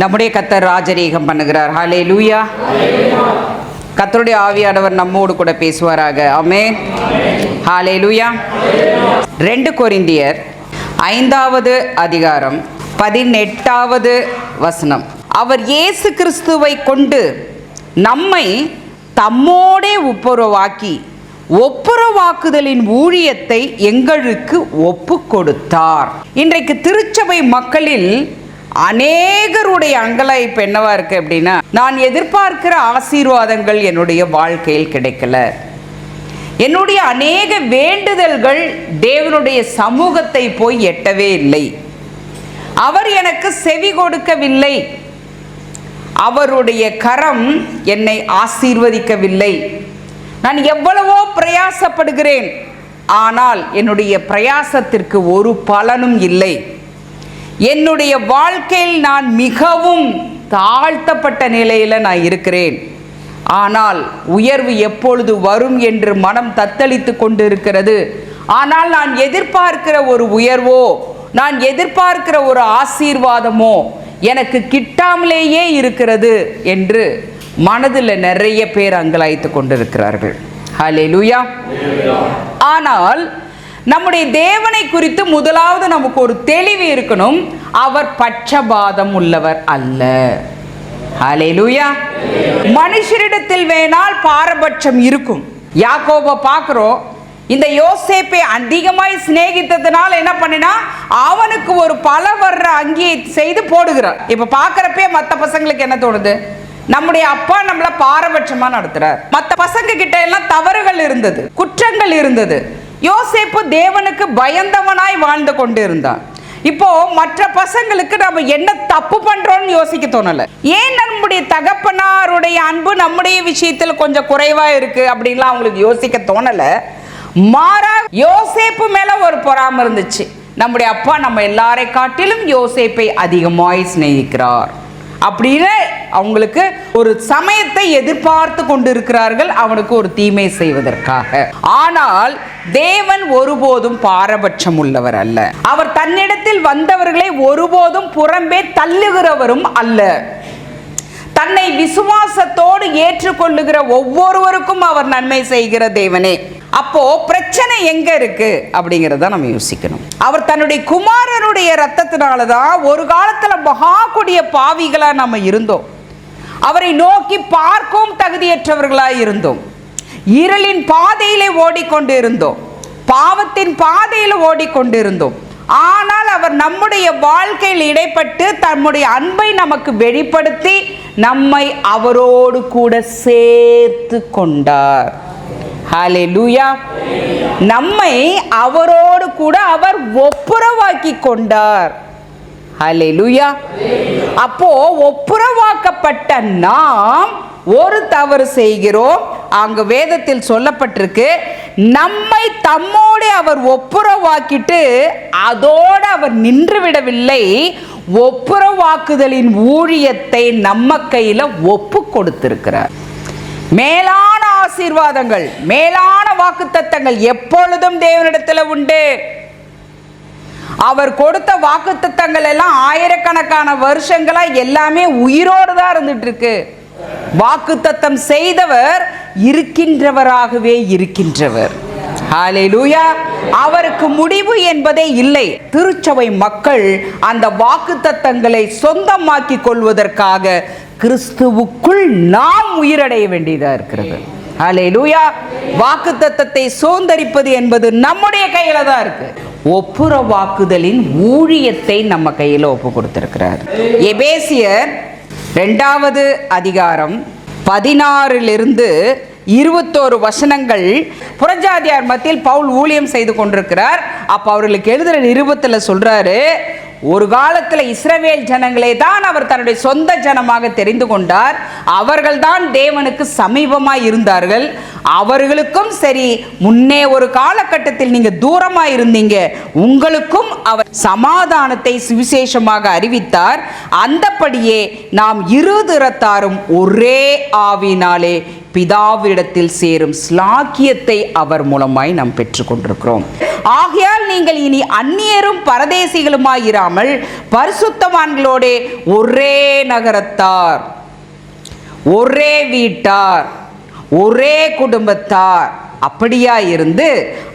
நம்முடைய கர்த்தர் ராஜரீகம் பண்ணுகிறார். ஹல்லேலூயா. கர்த்தருடைய ஆவியானவர் நம்மோடு கூட பேசுவாராக. ஆமென். ஹல்லேலூயா. 2 கொரிந்தியர் 5வது அதிகாரம் 18வது வசனம். அவர் இயேசு கிறிஸ்துவை கொண்டு நம்மை தம்மோடே ஒப்புரவாக்குதலின் ஊழியத்தை எங்களுக்கு ஒப்பு கொடுத்தார். இன்றைக்கு திருச்சபை மக்களில் அநேகருடைய அங்கலாய்ப்பு என்னவா இருக்கு அப்படின்னா, நான் எதிர்பார்க்கிற ஆசீர்வாதங்கள் என்னுடைய வாழ்க்கையில் கிடைக்கல, என்னுடைய அநேக வேண்டுதல்கள் தேவனுடைய சமூகத்தை போய் எட்டவே இல்லை, அவர் எனக்கு செவி கொடுக்கவில்லை, அவருடைய கரம் என்னை ஆசீர்வதிக்கவில்லை, நான் எவ்வளவோ பிரயாசப்படுகிறேன், ஆனால் என்னுடைய பிரயாசத்திற்கு ஒரு பலனும் இல்லை, என்னுடைய வாழ்க்கையில் நான் மிகவும் தாழ்த்தப்பட்ட நிலையில் நான் இருக்கிறேன், ஆனால் உயர்வு எப்பொழுது வரும் என்று மனம் தத்தளித்து கொண்டு இருக்கிறது, ஆனால் நான் எதிர்பார்க்கிற ஒரு உயர்வோ நான் எதிர்பார்க்கிற ஒரு ஆசீர்வாதமோ எனக்கு கிட்டாமலேயே இருக்கிறது என்று மனதில் நிறைய பேர் அங்கலாய்த்து கொண்டிருக்கிறார்கள். ஹல்லேலூயா. ஆனால் நம்முடைய தேவனை குறித்து முதலாவது நமக்கு ஒரு தெளிவு இருக்கணும். அவர் பட்சபாதம் உள்ளவர் அல்ல. ஹல்லேலூயா. மனுஷரிடத்தில் வேணால் பாரபட்சம் இருக்கும். யாக்கோபை பார்க்கிறோம். இந்த யோசேப்பை அதிகமாய் சிநேகித்ததுனால என்ன பண்ணினா, அவனுக்கு ஒரு பல வர்ற அங்கியை செய்து போடுகிறார். இப்ப பார்க்கறப்பே மற்ற பசங்களுக்கு என்ன தோணுது, நம்முடைய அப்பா நம்மள பாரபட்சமா நடத்துறார். மற்ற பசங்க கிட்ட எல்லாம் தவறுகள் இருந்தது, குற்றங்கள் இருந்தது. யோசேப்பு தேவனுக்கு பயந்தவனாய் வாழ்ந்து கொண்டு இருந்தான். இப்போ மற்ற பசங்களுக்கு நம்ம என்ன தப்பு பண்றோம்னு யோசிக்க தோணல. ஏன் நம்முடைய தகப்பனாருடைய அன்பு நம்முடைய விஷயத்தில் கொஞ்சம் குறைவா இருக்கு அப்படின்லாம் அவங்களுக்கு யோசிக்க தோணல. மாறா யோசேப்பு மேல ஒரு பொறாமை இருந்துச்சு. நம்முடைய அப்பா நம்ம எல்லாரை காட்டிலும் யோசேப்பை அதிகமாய் சிநேகிக்கிறார் அப்படின்னு அவங்களுக்கு ஒரு சமயத்தை எதிர்பார்த்து கொண்டு இருக்கிறார்கள், அவனுக்கு ஒரு தீமை செய்வதற்காக. ஆனால் தேவன் ஒருபோதும் பாரபட்சம் உள்ளவர் அல்ல. அவர் தன்னிடத்தில் வந்தவர்களை ஒருபோதும் புறம்பே தள்ளுகிறவரும் அல்ல. தன்னை விசுவாசத்தோடு ஏற்றுக்கொள்ளுகிற ஒவ்வொருவருக்கும் அவர் நன்மை செய்கிற தேவனே. அப்போ பிரச்சனை எங்க இருக்கு அப்படிங்கிறத நம்ம யோசிக்கணும். அவர் தன்னுடைய குமாரனுடைய ரத்தத்தினாலதான் ஒரு காலத்துல மகா கொடிய பாவிகளா நம்ம இருந்தோம், அவரை நோக்கி பார்க்கவும் தகுதியற்றவர்களாய் இருந்தோம், இருளின் பாதையிலே ஓடிக்கொண்டு இருந்தோம், பாவத்தின் பாதையில் ஓடிக்கொண்டு இருந்தோம். ஆனால் அவர் நம்முடைய வாழ்க்கையில் இடைப்பட்டு தம்முடைய அன்பை நமக்கு வெளிப்படுத்தி நம்மை அவரோடு கூட சேர்த்து கொண்டார். ஹல்லேலூயா. நம்மை அவரோடு கூட அவர் ஒப்புரவாக்கி கொண்டார். ஹல்லேலூயா. அப்போ ஒப்புரவாக்கப்பட்ட நாம் ஒரு தவறு செய்கிறோம். அங்கு வேதத்தில் சொல்லப்பட்டிருக்கு, நம்மை தம்மோடு அவர் ஒப்புரவாக்கிட்டு அதோடு அவர் நின்று விடவில்லை, ஒப்புரவாக்குதலின் ஊழியத்தை நம்ம கையில ஒப்பு கொடுத்திருக்கிறார். மேலான ஆசீர்வாதங்கள், மேலான வாக்குத்தத்தங்கள் எப்பொழுதும் தேவனிடத்தில் உண்டு. அவர் கொடுத்த வாக்குத்தத்தங்கள் எல்லாம் ஆயிரக்கணக்கான வருஷங்களா எல்லாமே உயிரோடு தான் இருந்துட்டு இருக்கு. வாக்குத்தத்தம் செய்தவர் இருக்கின்றவராகவே இருக்கின்றவர். ஹல்லேலூயா. அவருக்கு முடிவு என்பதே இல்லை. திருச்சபை மக்கள் அந்த வாக்குத்தத்தங்களை சொந்தமாக்கி கொள்வதற்காக கிறிஸ்துவுக்குள் நாம் உயிரடைய வேண்டியதா இருக்கிறது. ஹல்லேலூயா. வாக்குத்தத்தத்தை சுதந்தரிப்பது என்பது நம்முடைய கையில தான் இருக்கு. ஒப்புரவாக்குதலின் ஊழியத்தை நம்ம கையில ஒப்பு கொடுத்திருக்கிறார். எபேசியர் 2வது அதிகாரம் 16லிருந்து 21 வசனங்கள். புறஜாதியார் மத்தியில் பவுல் ஊழியம் செய்து கொண்டிருக்கிறார். அப்ப அவர்களுக்கு எழுதுற நிருபத்துல சொல்றாரு, ஒரு காலத்தில் இஸ்ரவேல் ஜனங்களே தான் அவர் தன்னுடைய சொந்த ஜனமாக தெரிந்து கொண்டார். அவர்கள் தான் தேவனுக்கு சமீபமாய் இருந்தார்கள். அவர்களுக்கும் சரி, முன்னே ஒரு காலகட்டத்தில் நீங்க தூரமா இருந்தீங்க, உங்களுக்கும் அவர் சமாதானத்தை சுவிசேஷமாக அறிவித்தார். அந்தபடியே நாம் இருதிறத்தாரும் ஒரே ஆவினாலே பிதாவிடத்தில் சேரும் ஸ்லாக்கியத்தை அவர் மூலமாய் நாம் பெற்றுக்கொண்டிருக்கிறோம். ஆகையால் நீங்கள் இனி அந்நியரும் பரதேசிகளுமாயிராமல் பரிசுத்தவான்களோட ஒரே நகரத்தார், ஒரே வீட்டார், ஒரே குடும்பத்தார் அப்படியா இருந்து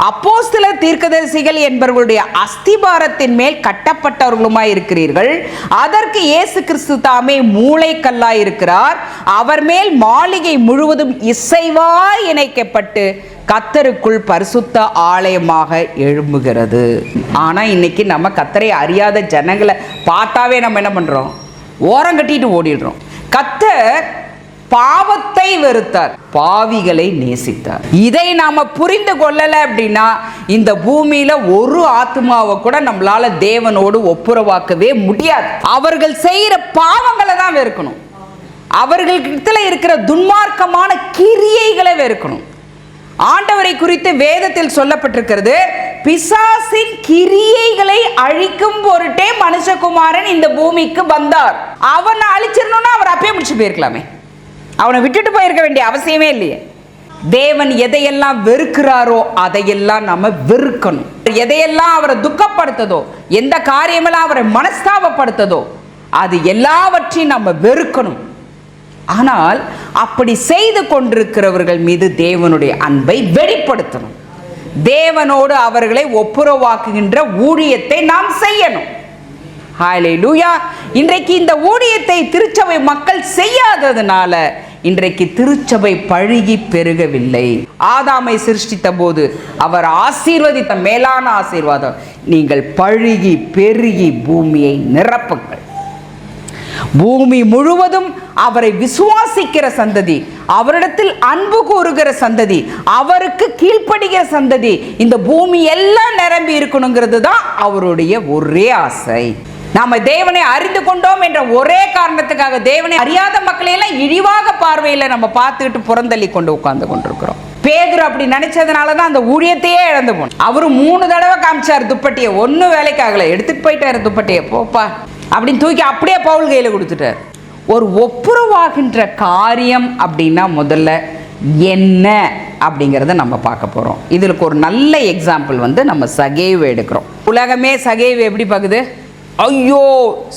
அப்போஸ்தலர் தீர்க்கதரிசிகள் என்பவர்களுடைய அஸ்திபாரத்தின் மேல் கட்டப்பட்டவர்களுமாய் இருக்கிறீர்கள். அதற்கு இயேசு கிறிஸ்து தாமே மூளைக்கல்லாய் இருக்கிறார். அவர் மேல் மாளிகை முழுவதும் இசைவாய் இணைக்கப்பட்டு கர்த்தருக்குள் பரிசுத்த ஆலயமாக எழும்புகிறது. ஆனா இன்னைக்கு நம்ம கர்த்தரை அறியாத ஜனங்களை பார்த்தாவே நம்ம என்ன பண்றோம்? ஓரம் கட்டிட்டு ஓடிடுறோம். கர்த்தர் பாவத்தை வெறுத்தார், பாவிகளை நேசித்தார். இதை நாம புரிந்து கொள்ளல அப்படின்னா இந்த பூமியில ஒரு ஆத்மாவை கூட நம்மளால தேவனோடு ஒப்புரவாக்கவே முடியாது. அவர்கள் செய்யற பாவங்களை தான் வெறுக்கணும். அவர்களிடத்துல இருக்கிற துன்மார்க்கமான கிரியைகளை வெறுக்கணும். ஆண்டவரை குறித்து வேதத்தில் சொல்லப்பட்டிருக்கிறது, பிசாசின் கிரியைகளை அழிக்கும் பொருட்டே மனுஷகுமாரன் இந்த பூமிக்கு வந்தார். அவனை அழிச்சிடணும்னா அவர் அப்பயே முடிச்சு போயிருக்கலாமே, அவனை விட்டுட்டு போயிருக்க வேண்டிய அவசியமே இல்லையே. தேவன் எதையெல்லாம் வெறுக்கிறாரோ அதையெல்லாம் நம்ம வெறுக்கணும். எதையெல்லாம் அவரை துக்கப்படுத்ததோ, எந்த காரியமெல்லாம் அவரை மனஸ்தாபப்படுத்ததோ அது எல்லாவற்றையும் நம்ம வெறுக்கணும். ஆனால் அப்படி செய்து கொண்டிருக்கிறவர்கள் மீது தேவனுடைய அன்பை வெளிப்படுத்தணும். தேவனோடு அவர்களை ஒப்புரவாக்குகின்ற ஊழியத்தை நாம் செய்யணும். ஹல்லேலூயா. இன்றைக்கு இந்த ஊழியத்தை திருச்சபை மக்கள் செய்யாததுனால இன்றைக்கு திருச்சபை பழுகி பெருகவில்லை. ஆதாமை சிருஷ்டித்த போது அவர் ஆசீர்வதித்த மேலான ஆசீர்வாதம், நீங்கள் பழுகி பெருகி பூமியை நிரப்புங்கள். பூமி முழுவதும் அவரை விசுவாசிக்கிற சந்ததி, அவரிடத்தில் அன்பு கூறுகிற சந்ததி, அவருக்கு கீழ்ப்படுகிற சந்ததி இந்த பூமி எல்லாம் நிரம்பி இருக்கணுங்கிறது தான் அவருடைய ஒரே ஆசை. நாம தேவனை அறிந்து கொண்டோம் என்ற ஒரே காரணத்துக்காக தேவனை அறியாத மக்களை எல்லாம் இழிவாக பார்வையில் நம்ம பார்த்துக்கிட்டு புறந்தள்ளி கொண்டு உட்கார்ந்து கொண்டிருக்கிறோம். பேதுரு அப்படி நினைச்சதுனால தான் அந்த ஊழியத்தையே இழந்து போனோம். அவரு 3 தடவை காமிச்சார் துப்பட்டியை, ஒன்னும் வேலைக்காகல, எடுத்துட்டு போயிட்டாரு துப்பட்டியை, போப்பா அப்படின்னு தூக்கி அப்படியே பவுல் கையில கொடுத்துட்டார். ஒரு ஒப்புரவாகின்ற காரியம் அப்படின்னா முதல்ல என்ன அப்படிங்கிறத நம்ம பார்க்க போறோம். இதுக்கு ஒரு நல்ல எக்ஸாம்பிள் வந்து நம்ம சகேவை எடுக்கிறோம். உலகமே சகேவை எப்படி பார்க்குது? ஐயோ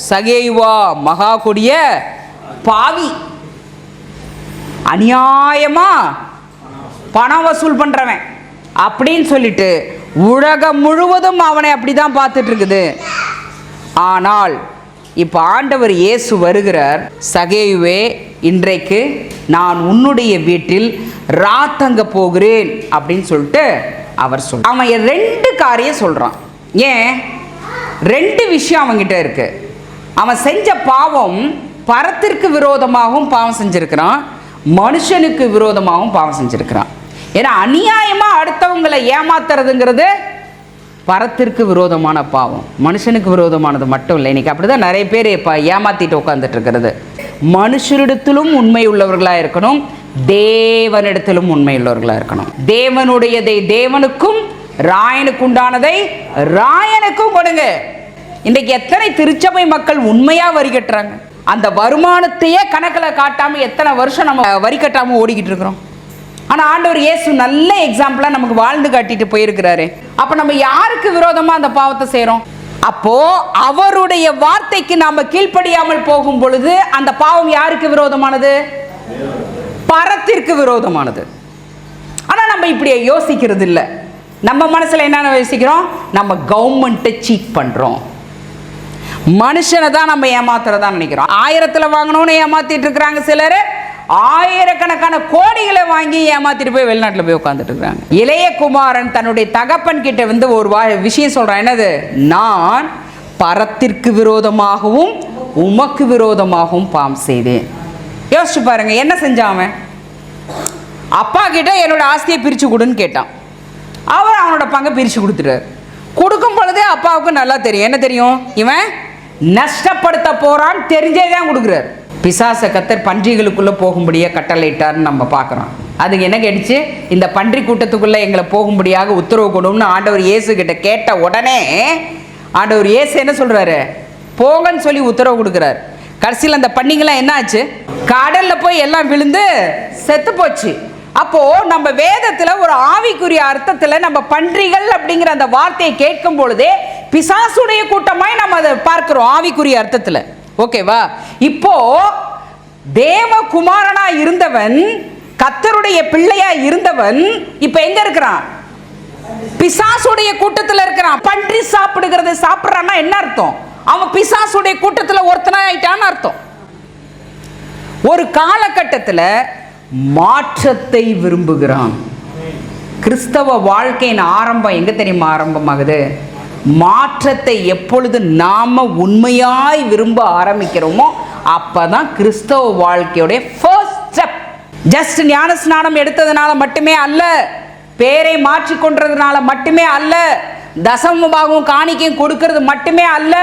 சகேவா மகா கொடிய பாவி, அநியாயமா பணம் வசூல் பண்றவன் அப்படின்னு சொல்லிட்டு உலகம் முழுவதும் அவனை அப்படிதான் பார்த்துட்டு இருக்குது. ஆனால் இப்ப ஆண்டவர் இயேசு வருகிறார். சகேயுவே, இன்றைக்கு நான் உன்னுடைய வீட்டில் ராத்தங்க போகிறேன் அப்படின்னு சொல்லிட்டு அவர் சொல்ற. அவன் 2 காரியம் சொல்றான். ஏன்? 2 விஷயம் அவன்கிட்ட இருக்கு. அவன் செஞ்ச பாவம் பரத்திற்கு விரோதமாகவும் பாவம் செஞ்சிருக்கிறான், மனுஷனுக்கு விரோதமாகவும் பாவம் செஞ்சிருக்கிறான். ஏன்னா அநியாயமா அடுத்தவங்களை ஏமாத்துறதுங்கிறது பரத்திற்கு விரோதமான பாவம், மனுஷனுக்கு விரோதமானது மட்டும் இல்லை. இன்னைக்கு அப்படிதான் நிறைய பேர் இப்போ ஏமாத்திட்டு உட்காந்துட்டு இருக்கிறது. மனுஷரிடத்திலும் உண்மை உள்ளவர்களாக இருக்கணும், தேவனிடத்திலும் உண்மை உள்ளவர்களாக இருக்கணும். தேவனுடையதை தேவனுக்கும், ராயனுக்கு உண்டானதை ராயனுக்கும் கொடுங்க. இன்றைக்கு எத்தனை திருச்சபை மக்கள் உண்மையா வரி கட்டுறாங்க? அந்த வருமானத்தையே கணக்கில் காட்டாம எத்தனை வருஷம் நம்ம வரி கட்டாம ஓடிக்கிட்டு இருக்கிறோம். ஆனா ஆண்டவர் இயேசு நல்ல எக்ஸாம்பிளா நமக்கு வாழ்ந்து காட்டிட்டு போயிருக்கிறாரு. அப்ப நம்ம யாருக்கு விரோதமா அந்த பாவத்தை செய்றோம்? அப்போ அவருடைய வார்த்தைக்கு நாம கீழ்ப்படியாமல் போகும் பொழுது அந்த பாவம் யாருக்கு விரோதமானது? பரத்திற்கு விரோதமானது. ஆனா நம்ம இப்படி யோசிக்கிறது இல்லை. நம்ம மனசுல என்ன யோசிக்கிறோம்? நம்ம கவர்மெண்ட்டை சீட் பண்றோம், மனுஷனை தான் நம்ம ஏமாத்துறதா நினைக்கிறோம். 1000ல் வாங்கணும்னு ஏமாத்திட்டு இருக்கிறாங்க சிலர், ஆயிரக்கணக்கான கோடிகளை வாங்கி ஏமாத்திட்டு போய் வெளிநாட்டில் போய் உட்காந்துட்டு இருக்காங்க. இளைய குமாரன் தன்னுடைய தகப்பன் கிட்ட வந்து ஒரு விஷயம் சொல்றான். என்னது? நான் பரத்திற்கு விரோதமாகவும் உமக்கு விரோதமாகவும் பாவம் செய்தேன். யோசிச்சு பாருங்க, என்ன செஞ்சான் அவன்? அப்பா கிட்ட என்னோட ஆஸ்தியை பிரிச்சு கொடுன்னு கேட்டான். அவர் அவனோட பங்கை பிரிச்சு கொடுத்துட்டார். கொடுக்கும் பொழுதே அப்பாவுக்கு நல்லா தெரியும். என்ன தெரியும்? இவன் நஷ்டப்படுத்த போறான் தெரிஞ்சே தான் கொடுக்குறாரு. பிசாச கத்தர் பன்றிகளுக்குள்ள போகும்படியா கட்டளையிட்டார்னு நம்ம பார்க்குறோம். அதுக்கு என்ன கேட்டுச்சு? இந்த பன்றி கூட்டத்துக்குள்ள எங்களை போகும்படியாக உத்தரவு கொடும்னு ஆண்டவர் இயேசு கிட்ட கேட்ட உடனே ஆண்டவர் இயேசு என்ன சொல்றாரு? போங்கன்னு சொல்லி உத்தரவு கொடுக்குறாரு. கடைசியில் அந்த பன்னிங்கெல்லாம் என்ன ஆச்சு? கடல்ல போய் எல்லாம் விழுந்து செத்து போச்சு. அப்போ நம்ம வேதத்துல ஒரு ஆவிக்குரிய அர்த்தத்துல நம்ம பன்றிகள் அப்படிங்கிற அந்த வார்த்தையை கேட்கும் பொழுதே பிசாசுடைய கூட்டமாய் நம்ம அதை பார்க்கிறோம் ஆவிக்குரிய அர்த்தத்துல. ஓகேவா? இப்போ தேவகுமாரனா இருந்தவன், கர்த்தருடைய பிள்ளையா இருந்தவன் இப்ப எங்க இருக்கிறான்? பிசாசுடைய கூட்டத்துல இருக்கிறான். பன்றி சாப்பிடுகிறத சாப்பிடுறான்னா என்ன அர்த்தம்? அவன் பிசாசுடைய கூட்டத்துல ஒருத்தனா ஆயிட்டான்னு அர்த்தம். ஒரு காலகட்டத்தில் மாற்றத்தை விரும்புகிறான். கிறிஸ்தவ வாழ்க்கையின் ஆரம்பம் எங்க தெரியுமா ஆரம்பமாகுது? மாற்றத்தை எப்பொழுது நாம உண்மையாய் விரும்ப ஆரம்பிக்கிறோமோ அப்பதான் கிறிஸ்தவ வாழ்க்கையோட ஃபர்ஸ்ட் ஸ்டெப். ஜஸ்ட் ஞான ஸ்நானம் எடுத்ததுனால மட்டுமே அல்ல, பேரை மாற்றி கொண்டதுனால மட்டுமே அல்ல, தசம பாகம் காணிக்கையும் கொடுக்கிறது மட்டுமே அல்ல,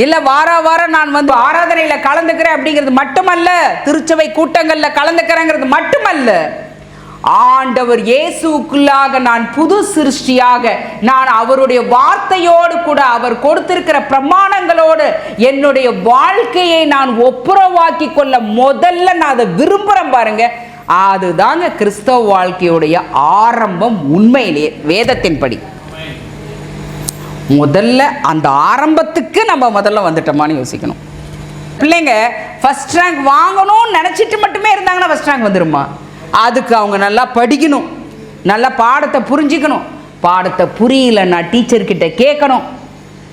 இல்ல வாரம் நான் வந்து ஆராதனையில கலந்துக்கிறேன் அப்படிங்கிறது மட்டுமல்ல, திருச்சபை கூட்டங்கள்ல கலந்துக்கிறேங்கிறது மட்டுமல்ல, ஆண்டவர் இயேசுக்குள்ளாக நான் புது சிருஷ்டியாக, நான் அவருடைய வார்த்தையோடு கூட அவர் கொடுத்திருக்கிற பிரமாணங்களோடு என்னுடைய வாழ்க்கையை நான் ஒப்புரவாக்கி கொள்ள முதல்ல நான் அதை விரும்புறேன் பாருங்க. அதுதாங்க கிறிஸ்தவ வாழ்க்கையுடைய ஆரம்பம். உண்மையிலேயே வேதத்தின்படி முதல்ல அந்த ஆரம்பத்துக்கு நம்ம முதல்ல வந்துட்டோமான்னு யோசிக்கணும். பிள்ளைங்க ஃபர்ஸ்ட் ரேங்க் வாங்கணும்னு நினச்சிட்டு மட்டுமே இருந்தாங்கன்னா ஃபர்ஸ்ட் ரேங்க் வந்துடுமா? அதுக்கு அவங்க நல்லா படிக்கணும், நல்லா பாடத்தை புரிஞ்சிக்கணும். பாடத்தை புரியலன்னா டீச்சர்கிட்ட கேட்கணும்,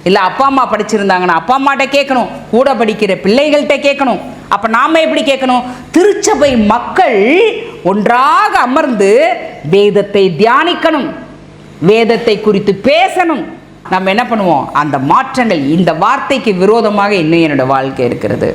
இல்லை அப்பா அம்மா படிச்சிருந்தாங்கன்னா அப்பா அம்மாட்ட கேட்கணும், கூட படிக்கிற பிள்ளைகள்கிட்ட கேட்கணும். அப்போ நாம் எப்படி கேட்கணும்? திருச்சபை மக்கள் ஒன்றாக அமர்ந்து வேதத்தை தியானிக்கணும், வேதத்தை குறித்து பேசணும். நம்ம என்ன பண்ணுவோம்? அந்த மாற்றங்கள். இந்த வார்த்தைக்கு விரோதமாக இன்னும் என்னோட வாழ்க்கை இருக்கிறது.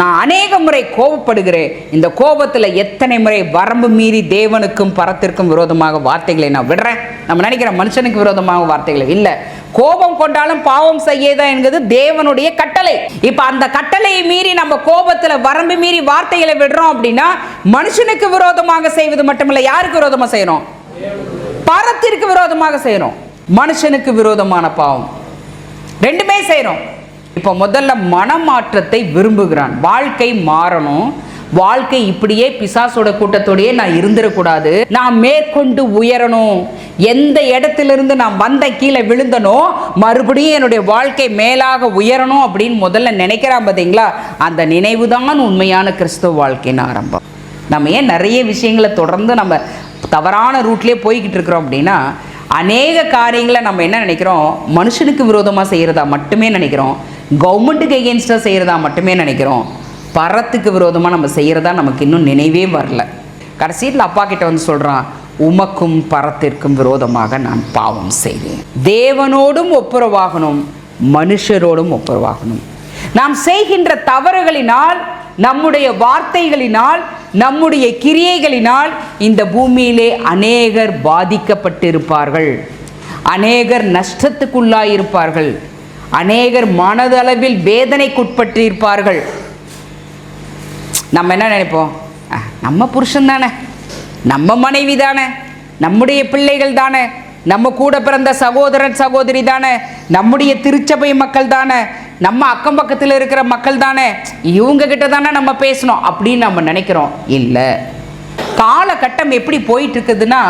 நான் அநேக முறை கோபப்படுகிறேன். இந்த கோபத்தில் எத்தனை முறை வரம்பு மீறி தேவனுக்கும் பரத்திற்கும் விரோதமாக வார்த்தைகளை நான் விடுறேன். நம்ம நினைக்கிற மனுஷனுக்கு விரோதமாக வார்த்தைகளை இல்லை. கோபம் கொண்டாலும் பாவம் செய்யதான் என்கிறது தேவனுடைய கட்டளை. இப்ப அந்த கட்டளையை மீறி நம்ம கோபத்துல வரம்பு மீறி வார்த்தைகளை விடுறோம் அப்படின்னா மனுஷனுக்கு விரோதமாக செய்வது மட்டுமல்ல, யாருக்கு விரோதமா செய்யறோம்? பரத்திற்கு விரோதமாக செய்யறோம். மனுஷனுக்கு விரோதமான பாவம் ரெண்டுமே செய்யறோம். இப்போ முதல்ல மனமாற்றத்தை விரும்புகிறான். வாழ்க்கை மாறணும், வாழ்க்கை இப்படியே பிசாசோட கூட்டத்தோடையே நான் இருந்துடக்கூடாது, நான் மேற்கொண்டு உயரணும். எந்த இடத்திலிருந்து நான் வந்த கீழே விழுந்தனோ மறுபடியும் என்னுடைய வாழ்க்கை மேலாக உயரணும் அப்படின்னு முதல்ல நினைக்கிறான். பார்த்தீங்களா? அந்த நினைவு தான் உண்மையான கிறிஸ்துவ வாழ்க்கையின் ஆரம்பம். நம்ம ஏன் நிறைய விஷயங்களை தொடர்ந்து நம்ம தவறான ரூட்லேயே போய்கிட்டு இருக்கிறோம் அப்படின்னா, அநேக காரியங்களை நம்ம என்ன நினைக்கிறோம்? மனுஷனுக்கு விரோதமாக செய்கிறதா மட்டுமே நினைக்கிறோம், கவர்மெண்ட்டுக்கு எகென்ஸ்டாக செய்கிறதா மட்டுமே நினைக்கிறோம். பரத்துக்கு விரோதமாக நம்ம செய்கிறதா நமக்கு இன்னும் நினைவே வரல. கடைசியில் அப்பா கிட்ட வந்து சொல்கிறான், உமக்கும் பரத்திற்கும் விரோதமாக நான் பாவம் செய்தேன். தேவனோடும் ஒப்புரவாகணும், மனுஷரோடும் ஒப்புரவாகணும். நாம் செய்கின்ற தவறுகளினால், நம்முடைய வார்த்தைகளினால், நம்முடைய கிரியைகளினால் இந்த பூமியிலே அநேகர் பாதிக்கப்பட்டிருப்பார்கள், அநேகர் நஷ்டத்துக்குள்ளாயிருப்பார்கள், அநேகர் மனதளவில் வேதனைக்குட்பட்டிருப்பார்கள். நம்ம என்ன நினைப்போம்? நம்ம புருஷன் தானே, நம்ம மனைவி தானே, நம்முடைய பிள்ளைகள் தானே, நம்ம கூட பிறந்த சகோதரன் சகோதரி தானே, நம்முடைய திருச்சபை மக்கள் தானே, நம்ம அக்கம் பக்கத்தில் இருக்கிற மக்கள் தானே, இவங்க கிட்ட தானே நம்ம பேசணும் அப்படின்னு நம்ம நினைக்கிறோம். இல்லை, காலகட்டம் எப்படி போயிட்டு இருக்குதுன்னா,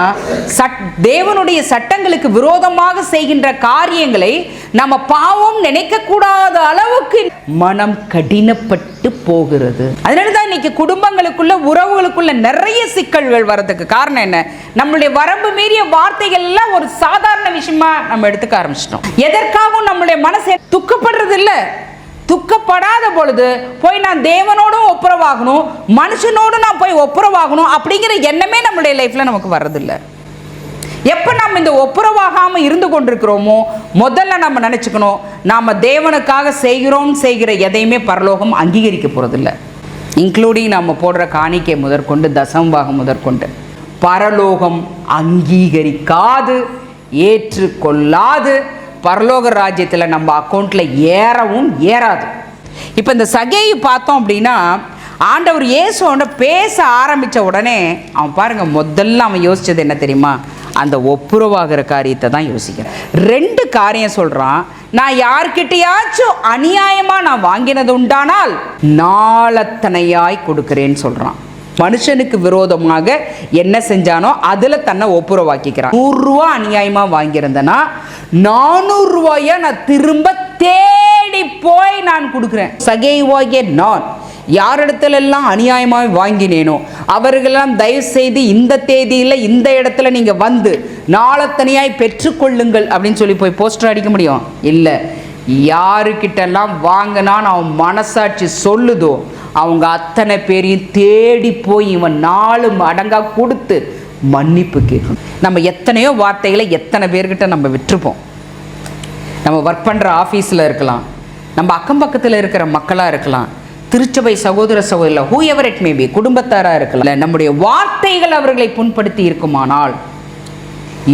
தேவனுடைய சட்டங்களுக்கு விரோதமாக செய்கின்ற காரியங்களை நம்ம பாவம் நினைக்க கூடாத அளவுக்கு மனம் கடினப்பட்டு போகிறது. அதனாலதான் இன்னைக்கு குடும்பங்களுக்குள்ள, உறவுகளுக்குள்ள நிறைய சிக்கல்கள் வர்றதுக்கு காரணம் என்ன? நம்மளுடைய வரம்பு மீறிய வார்த்தைகள் எல்லாம் ஒரு சாதாரண விஷயமா நம்ம எடுத்துக்க ஆரம்பிச்சிட்டோம். எதற்காகவும் நம்மளுடைய மனசை துக்கப்படுறது இல்லை. துக்கப்படாத பொழுது போய் நான் தேவனோடும் ஒப்புரவாகணும், மனுஷனோடும் நான் போய் ஒப்புரவாகணும் அப்படிங்கிற எண்ணமே நம்மளுடைய லைஃப்ல நமக்கு வர்றதில்லை. எப்போ நம்ம இந்த ஒப்புரவாகாமல் இருந்து கொண்டிருக்கிறோமோ முதல்ல நம்ம நினச்சிக்கணும், நாம் தேவனுக்காக செய்கிற எதையுமே பரலோகம் அங்கீகரிக்க போகிறதில்லை. இன்க்ளூடிங் நம்ம போடுற காணிக்கை முதற்கொண்டு, தசமபாகம் முதற்கொண்டு பரலோகம் அங்கீகரிக்காது, ஏற்றுக்கொள்ளாது. பரலோக ராஜ்யத்தில் நம்ம அக்கௌண்ட்டில் ஏறவும் ஏறாது. இப்போ இந்த சகேயை பார்த்தோம் அப்படின்னா, ஆண்டவர் இயேசுவோட பேச ஆரம்பித்த உடனே அவன் பாருங்கள், முதல்ல அவன் யோசித்தது என்ன தெரியுமா? அந்த ஒப்புரவாகிற காரியத்தை தான் யோசிக்கிறேன். 2 காரியம் சொல்கிறான். நான் யார்கிட்டையாச்சும் அநியாயமாக நான் வாங்கினது உண்டானால் நாளத்தனையாய் கொடுக்குறேன்னு சொல்கிறான். மனுஷனுக்கு விரோதமாக என்ன செஞ்சானோ அதில் தன்னை ஒப்புரவாக்கிக்கிறான். 100 ரூபா அநியாயமாக வாங்கியிருந்தேன்னா 400 ரூபாயை நான் திரும்ப தேடி போய் நான் கொடுக்குறேன். சகேயுவாகிய நான் யாரிடத்துல எல்லாம் அநியாயமாக வாங்கினேனோ அவர்களெல்லாம் தயவு செய்து இந்த தேதியில் இந்த இடத்துல நீங்கள் வந்து நாளத்தனியாய் பெற்றுக்கொள்ளுங்கள் அப்படின்னு சொல்லி போய் போஸ்டர் அடிக்க முடியும்? இல்லை. யாருக்கிட்டெல்லாம் வாங்கினான்னு அவன் மனசாட்சி சொல்லுதோ அவங்க அத்தனை பேரையும் தேடி போய் இவன் 4 மடங்காக கொடுத்து மன்னிப்பு கேட்கணும். நம்ம எத்தனையோ வார்த்தைகளை எத்தனை பேர்கிட்ட நம்ம விட்டுருப்போம். நம்ம ஒர்க் பண்ணுற ஆஃபீஸில் இருக்கலாம், நம்ம அக்கம் பக்கத்தில் இருக்கிற மக்களாக இருக்கலாம், திருச்சபை சகோதர சகோதரில் whoever it may be, குடும்பத்தாராக இருக்கலாம். நம்முடைய வார்த்தைகள் அவர்களை புண்படுத்தி இருக்குமானால்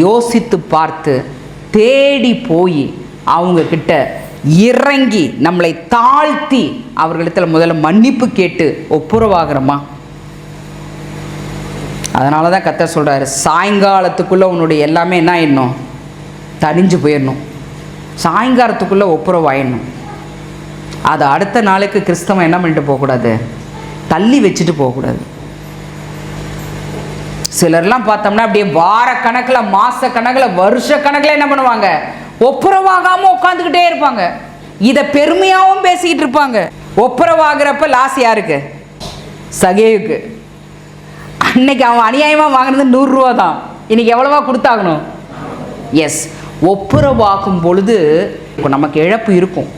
யோசித்து பார்த்து தேடி போய் அவங்க கிட்ட இறங்கி நம்மளை தாழ்த்தி அவர்களிடத்தில் முதல்ல மன்னிப்பு கேட்டு ஒப்புரவாகிறோமா? அதனால தான் கர்த்தர் சொல்கிறாரு, சாயங்காலத்துக்குள்ளே உன்னுடைய எல்லாமே என்ன ஆயிடணும்? தனிஞ்சு போயிடணும். சாயங்காலத்துக்குள்ளே ஒப்புரவாயிடணும். அது அடுத்த நாளுக்கு கிறிஸ்தவம் என்ன பண்ணிட்டு போகக்கூடாது? தள்ளி வச்சுட்டு போகக்கூடாது. சிலர்லாம் பார்த்தோம்னா அப்படியே வார கணக்கில், மாச கணக்கில், வருஷ கணக்கில் என்ன பண்ணுவாங்க? ஒப்புரவாகாமல் உட்காந்துக்கிட்டே இருப்பாங்க. இதை பெருமையாகவும் பேசிக்கிட்டு இருப்பாங்க. ஒப்புரவாகிறப்ப லாஸ் யாருக்கு? சகேயுக்கு. அன்னைக்கு அவன் அநியாயமாக வாங்கினது 100 ரூபா தான். இன்னைக்கு எவ்வளவா கொடுத்தாகணும்? எஸ். ஒப்புரவாகும் பொழுது நமக்கு இழப்பு இருக்கும்,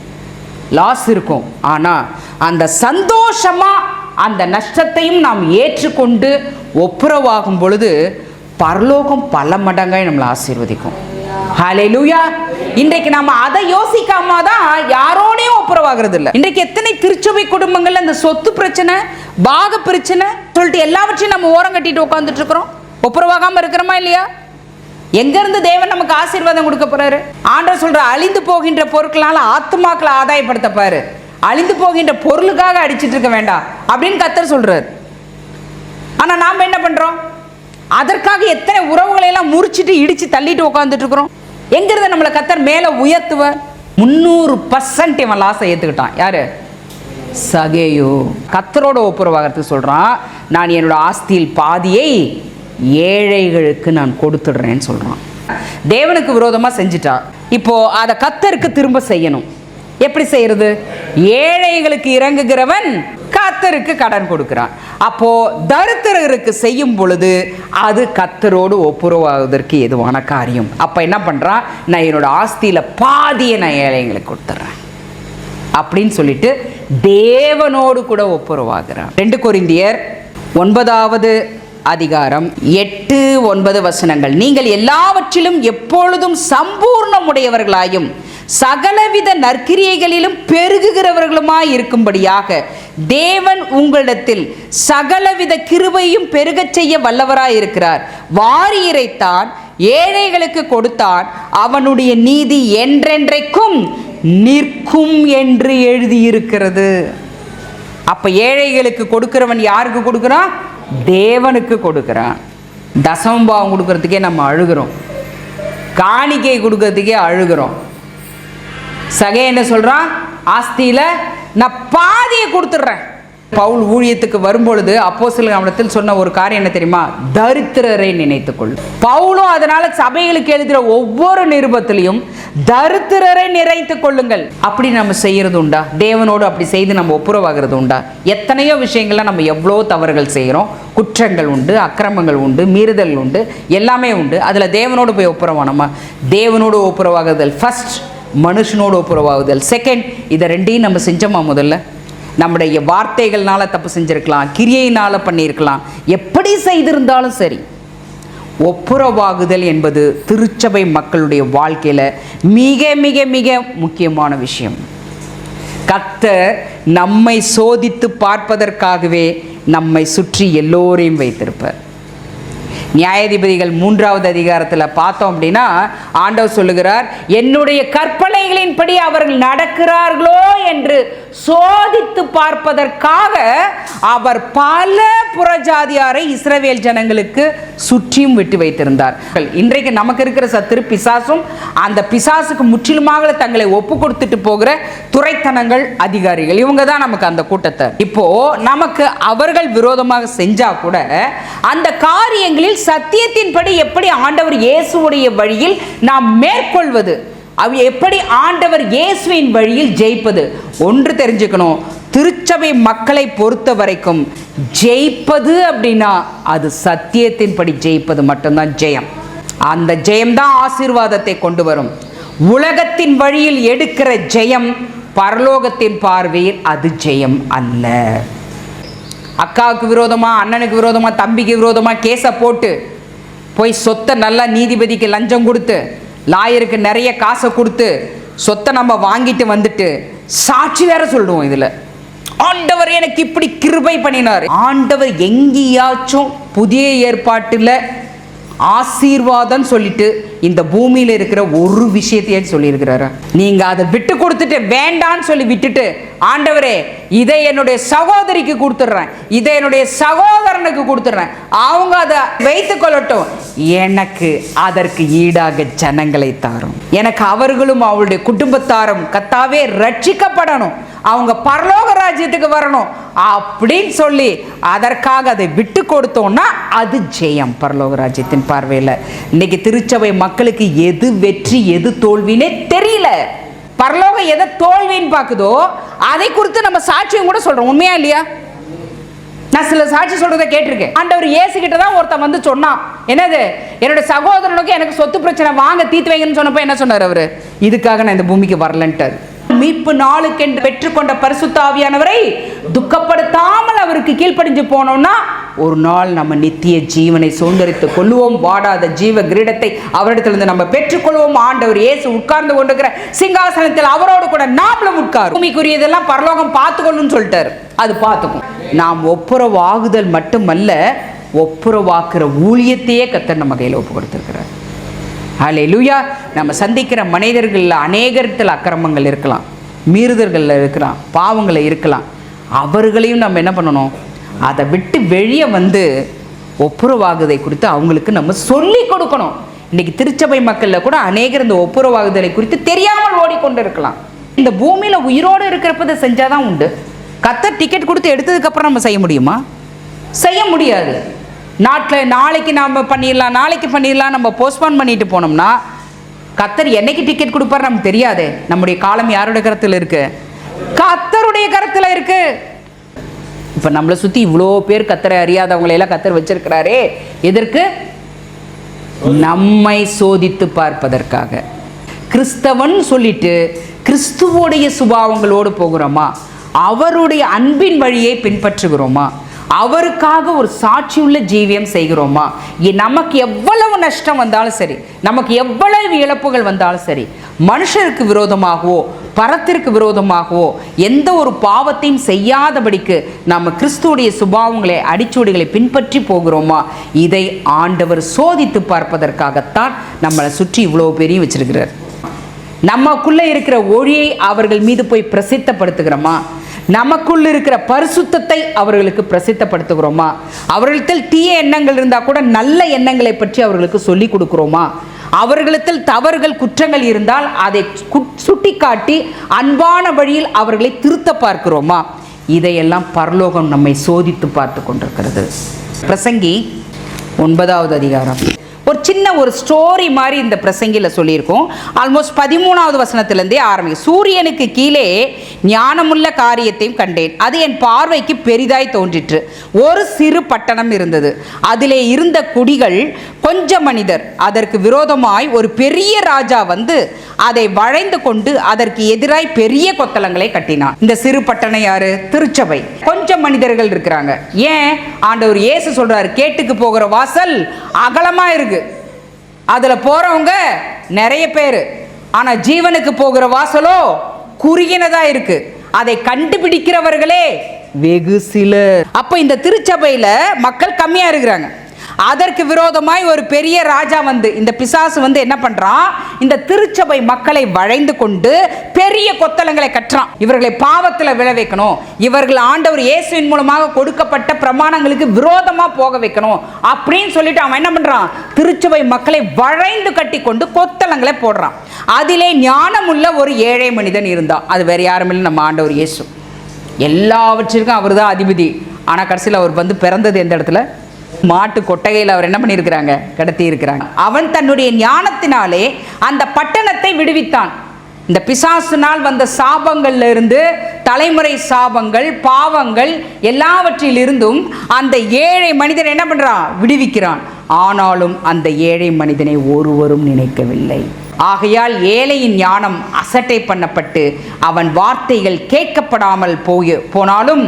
லாஸ் இருக்கும். ஆனால் அந்த சந்தோஷமாக அந்த நஷ்டத்தையும் நாம் ஏற்றுக்கொண்டு ஒப்புரவாகும் பொழுது பரலோகம் பல மடங்காய் நம்மளை ஆசீர்வதிக்கும். ஹல்லேலூயா. இன்றைக்கு நம்ம அதை யோசிக்காம தான் யாரோடையும் ஒப்புரவாகிறது இல்லை. இன்றைக்கு எத்தனை திருச்சபை குடும்பங்கள்ல இந்த சொத்து பிரச்சனை, பாக பிரச்சனை சொல்லிட்டு எல்லாவற்றையும் நம்ம ஓரம் கட்டிட்டு உட்காந்துட்டு இருக்கிறோம். ஒப்புரவாகாம இருக்கிறோமா இல்லையா? எங்கிருந்து தேவன் நமக்கு ஆசீர்வாதம் கொடுக்க போறாரு? ஆண்டவர் சொல்ற, அழிந்து போகின்ற பொருட்களால ஆத்துமாக்களை ஆதாயப்படுத்தப்பாரு, அழிந்து போகின்ற பொருளுக்காக அடிச்சிட்டு இருக்க வேண்டாம் அப்படின்னு கர்த்தர் சொல்றாரு. ஆனா நாம என்ன பண்றோம்? அதற்காக எத்தனை உறவுகளை எல்லாம் முறிச்சிட்டு இடிச்சு தள்ளிட்டு உட்காந்துட்டு இருக்கிறோம். எங்கிருந்து நம்மளை கர்த்தர் மேல உயர்த்துவார்? 300% இவன் லாஸை ஏத்துக்கிட்டான். யாரு? சகேயு. கர்த்தரோட ஒப்புரவாகிறதுக்கு சொல்றான், நான் என்னோட ஆஸ்தியில் பாதியை ஏழைகளுக்கு நான் கொடுத்துடுறேன்னு சொல்றான். தேவனுக்கு விரோதமா செஞ்சுட்டா, இப்போ அதை கர்த்தருக்கு திரும்ப செய்யணும். எப்படி செய்யறது? ஏழைகளுக்கு இறங்குகிறவன் கர்த்தருக்கு கடன் கொடுக்கிறான். அப்போ தரித்திரருக்கு செய்யும் பொழுது அது கர்த்தரோடு ஒப்புரவாவதற்கு எதுவான காரியம். அப்ப என்ன பண்றான்? நான் என்னோட ஆஸ்தியில பாதியை நான் ஏழைகளுக்கு கொடுத்துறேன் அப்படின்னு சொல்லிட்டு தேவனோடு கூட ஒப்புரவாகிறான். 2 கொரிந்தியர் 9வது அதிகாரம் 8-9 வசனங்கள். நீங்கள் எல்லாவற்றிலும் எப்பொழுதும் சம்பூர்ணமுடையவர்களாயும் சகலவித நற்கிரியைகளிலும் பெருகுகிறவர்களுமாய் இருக்கும்படியாக தேவன் உங்களிடத்தில் சகலவித கிருபையும் பெருகச் செய்ய வல்லவராய் இருக்கிறார். வாரி இறைத்தான், ஏழைகளுக்கு கொடுத்தான், அவனுடைய நீதி என்றென்றைக்கும் நிற்கும் என்று எழுதியிருக்கிறது. அப்ப ஏழைகளுக்கு கொடுக்கிறவன் யாருக்கு கொடுக்கிறான்? தேவனுக்கு கொடுக்கிறான். தசமபாவம் கொடுக்கறதுக்கே நம்ம அழுகிறோம், காணிக்கை கொடுக்கறதுக்கே அழுகிறோம். சகே என்ன சொல்றான்? ஆஸ்தியில நான் பாதியை கொடுத்துடுறேன். பவுல் ஊழியத்துக்கு வரும்பொழுது அப்போஸ்தலர் அவனிடத்தில் சொன்ன ஒரு காரியம் என்ன தெரியுமா? தரித்திரரை நினைத்துக்கொள். பவுலும் அதனால சபைகளுக்கு எழுதுகிற ஒவ்வொரு நிருபத்திலையும் தரித்திரரை நிறைத்துக் கொள்ளுங்கள். அப்படி நம்ம செய்யறது உண்டா? தேவனோடு அப்படி செய்து நம்ம ஒப்புரவாகிறது உண்டா? எத்தனையோ விஷயங்கள்ல நம்ம எவ்வளோ தவறுகள் செய்கிறோம். குற்றங்கள் உண்டு, அக்கிரமங்கள் உண்டு, மீறுதல் உண்டு, எல்லாமே உண்டு. அதில் தேவனோடு போய் ஒப்புரவானோமா? தேவனோடு ஒப்புரவாகுதல் ஃபர்ஸ்ட், மனுஷனோடு ஒப்புரவாகுதல் செகண்ட். இதை 2ஐயும் நம்ம செஞ்சோமா? முதல்ல நம்முடைய வார்த்தைகள்னால தப்பு செஞ்சிருக்கலாம், கிரியையினால பண்ணியிருக்கலாம், எப்படி செய்திருந்தாலும் சரி, ஒப்புரவாகுதல் என்பது திருச்சபை மக்களுடைய வாழ்க்கையில் மிக மிக மிக முக்கியமான விஷயம். கர்த்தர் நம்மை சோதித்து பார்ப்பதற்காகவே நம்மை சுற்றி எல்லோரையும் வைத்திருப்பார். நியாயாதிபதிகள் 3வது அதிகாரத்தில் பார்த்தோம் அப்படின்னா ஆண்டவர் சொல்லுகிறார், என்னுடைய கற்பனைகளின்படி அவர்கள் நடக்கிறார்களோ என்று சோதித்து பார்ப்பதற்காக அவர் பல புறஜாதியாரை இஸ்ரவேல் ஜனங்களுக்கு சுற்றியும் விட்டு வைத்திருந்தார். இன்றைக்கு நமக்கு இருக்கிற சத்துரு பிசாசும் அந்த பிசாசுக்கு முற்றிலுமாக தங்களை ஒப்பு கொடுத்துட்டு போகிற துரைத்தனங்கள் அதிகாரிகள், இவங்க தான் நமக்கு அந்த கூட்டத்தை. இப்போ நமக்கு அவர்கள் விரோதமாக செஞ்சா கூட அந்த காரியங்களில் சத்தியத்தின்படி எப்படி ஆண்டவர் இயேசுவுடைய வழியில் நாம் மேற்கொள்வது, எப்படி ஆண்டவர் இயேசுவின் வழியில் ஜெயிப்பது, ஒன்று தெரிஞ்சுக்கணும். திருச்சபை மக்களை பொறுத்த வரைக்கும் ஜெயிப்பது அப்படின்னா அது சத்தியத்தின்படி ஜெயிப்பது மட்டும்தான் ஜெயம். அந்த ஜெயம்தான் ஆசீர்வாதத்தை கொண்டு வரும். உலகத்தின் வழியில் எடுக்கிற ஜெயம் பரலோகத்தின் பார்வையில் அது ஜெயம் அல்ல. அக்காவுக்கு விரோதமா, அண்ணனுக்கு விரோதமா, தம்பிக்கு விரோதமா கேஸை போட்டு போய் சொத்தை நல்லா நீதிபதிக்கு லஞ்சம் கொடுத்து, லாயருக்கு நிறைய காசை கொடுத்து சொத்தை நம்ம வாங்கிட்டு வந்துட்டு சாட்சி வேற சொல்லுவோம். இதுல ஆண்டவர் எனக்கு இப்படி கிருபை பண்ணினார். ஆண்டவர் எங்கேயாச்சும் புதிய ஏற்பாட்டுல ஆசீர்வாதம் சொல்லிட்டு இந்த பூமியில இருக்கிற ஒரு விஷயத்தையே சொல்லியிருக்கிறாரு. நீங்க அதை விட்டு கொடுத்துட்டு வேண்டான்னு சொல்லி விட்டுட்டு, ஆண்டவரே இதை என்னுடைய சகோதரிக்கு கொடுத்துட்றேன், இதை என்னுடைய சகோதரனுக்கு கொடுத்துட்றேன், அவங்க அதை வைத்துக் கொள்ளட்டும், எனக்கு அதற்கு ஈடாக ஜனங்களை தாரும், எனக்கு அவர்களும் அவளுடைய குடும்பத்தாரும் கர்த்தாவே ரட்சிக்கப்படணும், அவங்க பரலோக ராஜ்யத்துக்கு வரணும் அப்படின்னு சொல்லி அதற்காக அதை விட்டு கொடுத்தோம்னா அது ஜெயம் பரலோக ராஜ்யத்தின் பார்வையில். இன்னைக்கு திருச்சபை மக்களுக்கு எது வெற்றி எது தோல்வினே தெரியல. பரலோகம் எதை தோல்வின்னு பார்க்குதோ அதை குறித்து நம்ம சாட்சியம் கூட சொல்றோம். உண்மையா இல்லையா? நான் சில சாட்சி சொல்றதை கேட்டிருக்கேன். ஆண்டவர் இயேசு கிட்ட தான் ஒருத்தன் வந்து சொன்னான், என்னது என்னோட சகோதரனுக்கு எனக்கு சொத்து பிரச்சனை வாங்க தீர்த்து வைங்கன்னு சொன்னப்ப என்ன சொன்னார் அவரு? இதுக்காக நான் இந்த பூமிக்கு வரலன்ட்டார். மீட்பு நாளுக்கென்று பெற்றுக்கொண்ட பரிசுத்த ஆவியானவரை துக்கப்படுத்தாமல் அவருக்கு கீழ்ப்படிஞ்சு போனோம்னா ஒரு நாள் நம்ம நித்திய ஜீவனை சுதந்தரித்துக் கொள்ளுவோம். வாடாத ஜீவ கிரீடத்தை அவரிடத்திலிருந்து நம்ம பெற்றுக்கொள்வோம். ஆண்டவர் இயேசு உட்கார்ந்து கொண்டிருக்கிற சிங்காசனத்தில் அவரோடு கூட நாமளும் உட்காரும். பூமிக்குரியதெல்லாம் பரலோகம் பார்த்துக்கொள்ளுன்னு சொல்லிட்டாரு, அது பார்த்துக்கும். நாம் ஒப்புரவாகுதல் மட்டுமல்ல, ஒப்புரவாக்குற ஊழியத்தையே கர்த்தர் நம்ம கையில் ஒப்பு கொடுத்திருக்கிறார். ஹல்லேலூயா. நம்ம சந்திக்கிற மனிதர்களில் அநேகத்தில் அக்கிரமங்கள் இருக்கலாம், மீறுதல்களில் இருக்கலாம், பாவங்களில் இருக்கலாம். அவர்களையும் நம்ம என்ன பண்ணணும்? அதை விட்டு வெளியே வந்து ஒப்புரவாகுதை குறித்து அவங்களுக்கு நம்ம சொல்லி கொடுக்கணும். இன்னைக்கு திருச்சபை மக்களில் கூட அநேகர் இந்த ஒப்புரவாகுதலை குறித்து தெரியாமல் ஓடிக்கொண்டு இருக்கலாம். இந்த பூமியில் உயிரோடு இருக்கிறப்ப செஞ்சாதான் உண்டு. கர்த்தர் டிக்கெட் கொடுத்து எடுத்ததுக்கப்புறம் நம்ம செய்ய முடியுமா? செய்ய முடியாது. நாட்டில் நாளைக்கு நாம் பண்ணிடலாம், நாளைக்கு பண்ணிடலாம் நம்ம போஸ்ட்போன் பண்ணிட்டு போனோம்னா கர்த்தர் என்னைக்கு டிக்கெட் கொடுப்பார் நமக்கு தெரியாது. நம்முடைய காலம் யாருடைய கருத்தில் இருக்கு? கர்த்தருடைய கருத்தில் இருக்கு. இப்போ நம்மளை சுற்றி இவ்வளோ பேர் கர்த்தரை அறியாதவங்களையெல்லாம் கர்த்தர் வச்சிருக்கிறாரே, எதற்கு? நம்மை சோதித்து பார்ப்பதற்காக. கிறிஸ்தவன் சொல்லிட்டு கிறிஸ்துவோடைய சுபாவங்களோடு போகிறோமா? அவருடைய அன்பின் வழியை பின்பற்றுகிறோமா? அவருக்காக ஒரு சாட்சியுள்ள ஜீவியம் செய்கிறோமா? நமக்கு எவ்வளவு நஷ்டம் வந்தாலும் சரி, நமக்கு எவ்வளவு இழப்புகள் வந்தாலும் சரி, மனுஷருக்கு விரோதமாகவோ பரத்திற்கு விரோதமாகவோ எந்த ஒரு பாவத்தையும் செய்யாதபடிக்கு நம்ம கிறிஸ்துவுடைய சுபாவங்களை அடிச்சுவடிகளை பின்பற்றி போகிறோமா? இதை ஆண்டவர் சோதித்து பார்ப்பதற்காகத்தான் நம்மளை சுற்றி இவ்வளோ பெரிய வச்சிருக்கிறார். நமக்குள்ளே இருக்கிற ஒளியை அவர்கள் மீது போய் பிரசித்தப்படுத்துகிறோமா? நமக்குள்ள இருக்கிற பரிசுத்தத்தை அவர்களுக்கு பிரசித்தப்படுத்துகிறோமா? அவர்களிடத்தில் தீய எண்ணங்கள் இருந்தால் கூட நல்ல எண்ணங்களை பற்றி அவர்களுக்கு சொல்லி கொடுக்கிறோமா? அவர்களிடத்தில் தவறுகள் குற்றங்கள் இருந்தால் அதை சுட்டிக்காட்டி அன்பான வழியில் அவர்களை திருத்த பார்க்கிறோமா? இதையெல்லாம் பரலோகம் நம்மை சோதித்து பார்த்து கொண்டிருக்கிறது. பிரசங்கி 9வது அதிகாரம் ஒரு சின்ன ஒரு ஸ்டோரி மாதிரி இந்த பிரசங்கியில் சொல்லியிருக்கோம். ஆல்மோஸ்ட் 13வது வசனத்திலிருந்தே ஆரம்பிக்கும். சூரியனுக்கு கீழே ஞானமுள்ள காரியத்தையும் கண்டேன், அது என் பார்வைக்கு பெரிதாய் தோன்றிற்று. ஒரு சிறு பட்டணம் இருந்தது, அதிலே இருந்த குடிகள் கொஞ்ச மனிதர். அதற்கு விரோதமாய் ஒரு பெரிய ராஜா வந்து அதை வளைந்து கொண்டு அதற்கு எதிராய் பெரிய கொத்தளங்களை கட்டினார். இந்த சிறு பட்டணம் யாரு? திருச்சபை. கொஞ்சம் மனிதர்கள் இருக்கிறாங்க. ஏன்? ஆண்டவர் இயேசு சொல்றாரு, கேட்டுக்கு போகிற வாசல் அகலமா இருக்கு, அதுல போறவங்க நிறைய பேரு, ஆனா ஜீவனுக்கு போகிற வாசலோ குறுகினதா இருக்கு, அதை கண்டுபிடிக்கிறவர்களே வெகு சிலர். அப்ப இந்த திருச்சபையில மக்கள் கம்மியா இருக்கிறாங்க. அதற்கு விரோதமாய் ஒரு பெரிய ராஜா வந்து, இந்த பிசாசு வந்து என்ன பண்றான், இந்த திருச்சபை மக்களை வளைந்து கொண்டு பெரிய கொத்தளங்களை கட்டுறான். இவர்களை பாவத்தில் விழ வைக்கணும், இவர்கள் ஆண்டவர் இயேசுவின் மூலமாக கொடுக்கப்பட்ட பிரமாணங்களுக்கு விரோதமா போக வைக்கணும் அப்படின்னு சொல்லிட்டு அவன் என்ன பண்றான், திருச்சபை மக்களை வளைந்து கட்டி கொண்டு கொத்தளங்களை போடுறான். அதிலே ஞானமுள்ள ஒரு ஏழை மனிதன் இருந்தான். அது வேற யாரும் இல்லை, நம்ம ஆண்டவர் இயேசு. எல்லாவற்றிற்கும் அவர் தான் அதிபதி. ஆனால் கடைசியில் அவர் வந்து பிறந்தது எந்த இடத்துல, மாட்டு கொட்டகையில் அவர் என்ன பண்ணியிருக்கிறாங்க, கடத்தி இருக்கிறாங்க. அவன் தன்னுடைய ஞானத்தினாலே அந்த பட்டணத்தை விடுவித்தான். இந்த பிசாசினால் வந்த சாபங்கள்ல இருந்து, தலைமுறை சாபங்கள், பாவங்கள் எல்லாவற்றிலிருந்தும் அந்த ஏழை மனிதன் என்ன பண்றான், விடுவிக்கிறான். ஆனாலும் அந்த ஏழை மனிதனை ஒருவரும் நினைக்கவில்லை. ஆகையால் ஏழையின் ஞானம் அசட்டை பண்ணப்பட்டு அவன் வார்த்தைகள் கேட்கப்படாமல் போனாலும்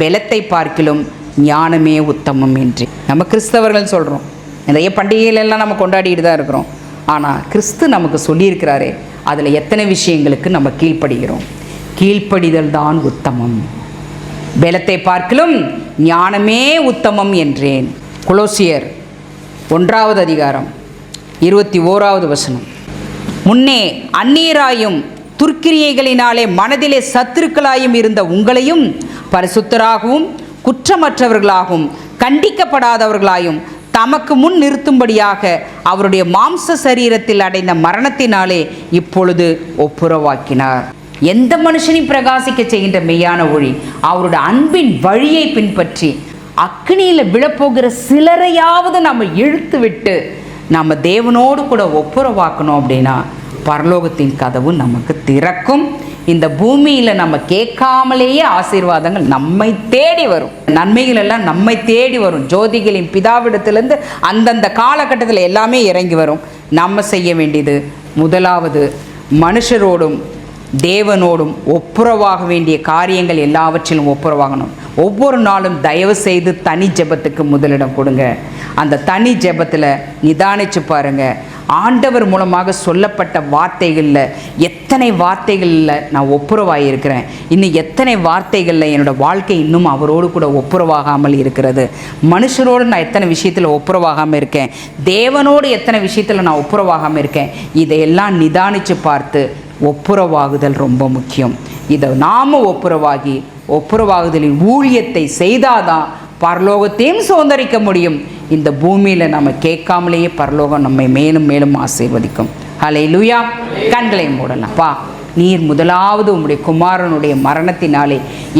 பெலத்தை பார்க்கிலும் ஞானமே உத்தமம் என்று நம்ம கிறிஸ்தவர்கள் சொல்கிறோம். நிறைய பண்டிகைகளெல்லாம் நம்ம கொண்டாடிட்டு தான் இருக்கிறோம். ஆனால் கிறிஸ்து நமக்கு சொல்லியிருக்கிறாரே, அதில் எத்தனை விஷயங்களுக்கு நம்ம கீழ்ப்படுகிறோம். கீழ்ப்படிதல் தான் உத்தமம். பெலத்தை பார்க்கிலும் ஞானமே உத்தமம் என்றேன். கொலோசியர் 1வது அதிகாரம் 21வது வசனம். முன்னே அந்நியராயும் துர்க்கிரியைகளினாலே மனதிலே சத்துருக்களாயும் இருந்த உங்களையும் பரிசுத்தராகவும் குற்றமற்றவர்களாகவும் கண்டிக்கப்படாதவர்களாயும் தமக்கு முன் நிறுத்தும்படியாக அவருடைய மாம்ச சரீரத்தில் அடைந்த மரணத்தினாலே இப்பொழுது ஒப்புரவாக்கினார். எந்த மனுஷனையும் பிரகாசிக்க செய்கின்ற மெய்யான ஒளி அவருடைய அன்பின் வழியை பின்பற்றி அக்னியில் விழப்போகிற சிலரையாவது நம்ம இழுத்து விட்டு நம்ம தேவனோடு கூட ஒப்புரவாக்கணும் அப்படின்னா பரலோகத்தின் கதவு நமக்கு திறக்கும். இந்த பூமியில் நம்ம கேட்காமலேயே ஆசீர்வாதங்கள் நம்மை தேடி வரும், நன்மைகள் எல்லாம் நம்மை தேடி வரும். ஜோதிகளின் பிதாவிடத்திலிருந்து அந்தந்த காலகட்டத்தில் எல்லாமே இறங்கி வரும். நம்ம செய்ய வேண்டியது முதலாவது மனுஷரோடும் தேவனோடும் ஒப்புரவாக வேண்டிய காரியங்கள் எல்லாவற்றிலும் ஒப்புரவாகணும். ஒவ்வொரு நாளும் தயவு செய்து தனி ஜெபத்துக்கு முதலிடம் கொடுங்க. அந்த தனி ஜெபத்தில் நிதானிச்சு பாருங்க, ஆண்டவர் மூலமாக சொல்லப்பட்ட வார்த்தைகளில் எத்தனை வார்த்தைகளில் நான் ஒப்புரவாகியிருக்கிறேன், இன்னும் எத்தனை வார்த்தைகளில் என்னோடய வாழ்க்கை இன்னும் அவரோடு கூட ஒப்புரவாகாமல் இருக்கிறது. மனுஷரோடு நான் எத்தனை விஷயத்தில் ஒப்புரவாகாமல் இருக்கேன், தேவனோடு எத்தனை விஷயத்தில் நான் ஒப்புரவாகாமல் இருக்கேன். இதையெல்லாம் நிதானித்து பார்த்து ஒப்புரவாகுதல் ரொம்ப முக்கியம். இதை நாம் ஒப்புரவாகுதலின் ஊழியத்தை செய்தாதான் பரலோகத்தையும் சுதந்திரிக்க முடியும். இந்த பூமியில் நம்ம கேட்காமலேயே பரலோகம் நம்மை மேலும் மேலும் ஆசீர்வதிக்கும். ஹல்லேலூயா. கண்களை மூடலாம். நீர் முதலாவது உம்முடைய குமாரனுடைய மரணத்தினாலே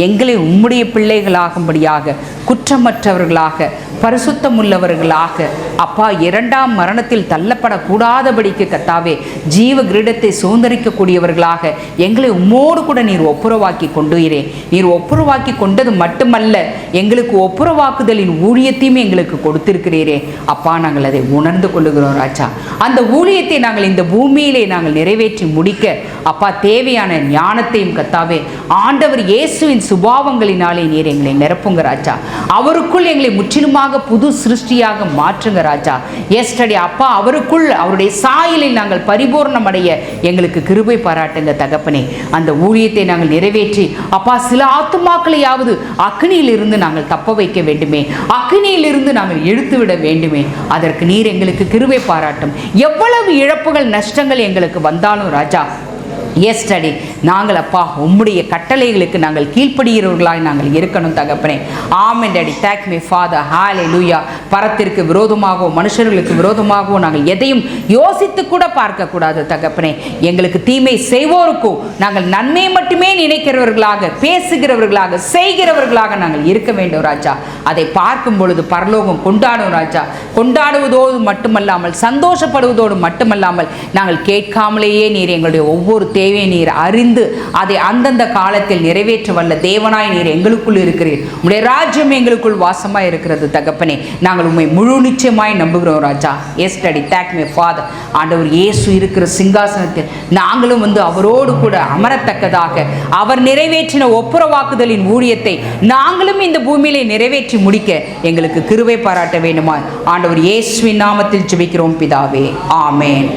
எங்களை உம்முடைய பிள்ளைகளாகும்படியாக, குற்றமற்றவர்களாக, பரிசுத்தமுள்ளவர்களாக, அப்பா இரண்டாம் மரணத்தில் தள்ளப்படக்கூடாதபடிக்கு கர்த்தாவே ஜீவ கிரீடத்தை சுதந்திரிக்கக்கூடியவர்களாக எங்களை உம்மோடு கூட நீர் ஒப்புரவாக்கி கொண்டுகிறேன். நீர் ஒப்புரவாக்கி கொண்டது மட்டுமல்ல, எங்களுக்கு ஒப்புரவாக்குதலின் ஊழியத்தையும் எங்களுக்கு கொடுத்திருக்கிறீரே அப்பா. நாங்கள் அதை உணர்ந்து கொள்ளுகிறோம் ராஜா. அந்த ஊழியத்தை நாங்கள் இந்த பூமியிலே நாங்கள் நிறைவேற்றி முடிக்க அப்பா தேவையான ஞானத்தையும் கர்த்தாவே ஆண்டவர் இயேசுவின் சுபாவங்களினாலே நீர் எங்களை நிரப்புங்க ராஜா. அவருக்குள் எங்களை முற்றிலுமாக புது சிருஷ்டியாக மாற்றுங்க ராஜா. எஸ்டடி அப்பா அவருக்குள் அவருடைய சாயலில் நாங்கள் பரிபூர்ணம் அடைய எங்களுக்கு கிருபை பாராட்டுங்க தகப்பனே. அந்த ஊழியத்தை நாங்கள் நிறைவேற்றி அப்பா சில ஆத்துமாக்களையாவது அக்னியிலிருந்து நாங்கள் தப்ப வைக்க வேண்டுமே, அக்னியிலிருந்து நாங்கள் இழுத்துவிட வேண்டுமே. அதற்கு நீர் எங்களுக்கு கிருபை பாராட்டும். எவ்வளவு இழப்புகள் நஷ்டங்கள் எங்களுக்கு வந்தாலும் ராஜா எஸ்டடி நாங்கள் அப்பா உம்முடைய கட்டளைகளுக்கு நாங்கள் கீழ்ப்படுகிறவர்களாக நாங்கள் இருக்கணும் தகப்பனே. Amen daddy. Thank me father. Hallelujah. பரத்திற்கு விரோதமாகவோ மனுஷர்களுக்கு விரோதமாகவோ நாங்கள் எதையும் யோசித்து கூட பார்க்கக்கூடாது தகப்பனே. எங்களுக்கு தீமை செய்வோருக்கும் நாங்கள் நன்மை மட்டுமே நினைக்கிறவர்களாக, பேசுகிறவர்களாக, செய்கிறவர்களாக நாங்கள் இருக்க வேண்டும் ராஜா. அதை பார்க்கும் பொழுது பரலோகம் கொண்டாடும் ராஜா. கொண்டாடுவதோடு மட்டுமல்லாமல் சந்தோஷப்படுவதோடு மட்டுமல்லாமல் நாங்கள் கேட்காமலேயே நீர் எங்களுடைய ஒவ்வொரு தேவையை நீர் அறிந்து அதை அந்தந்த காலத்தில் நிறைவேற்ற வல்ல தேவனாய் நீர் எங்களுக்குள் இருக்கிறீர். உம்முடைய ராஜ்யம் எங்களுக்குள் வாசமாய் இருக்கிறது தகப்பனே. நாங்கள் உம்மை முழு நிச்சயமாய் நம்புகிறோம் ராஜா. Yes daddy. Thank me father. ஆண்டவர் இயேசு இருக்கிற சிங்காசனத்தில் நாங்களும் வந்து அவரோடு கூட அமரத்தக்கதாக அவர் நிறைவேற்றின ஒப்புரவாக்குதலின் ஊழியத்தை நாங்களும் இந்த பூமியிலே நிறைவேற்றி முடிக்க எங்களுக்கு கிருபை பாராட்ட வேண்டுமா ஆண்டவர் இயேசுவின் நாமத்தில் ஜெபிக்கிறோம் பிதாவே. ஆமென்.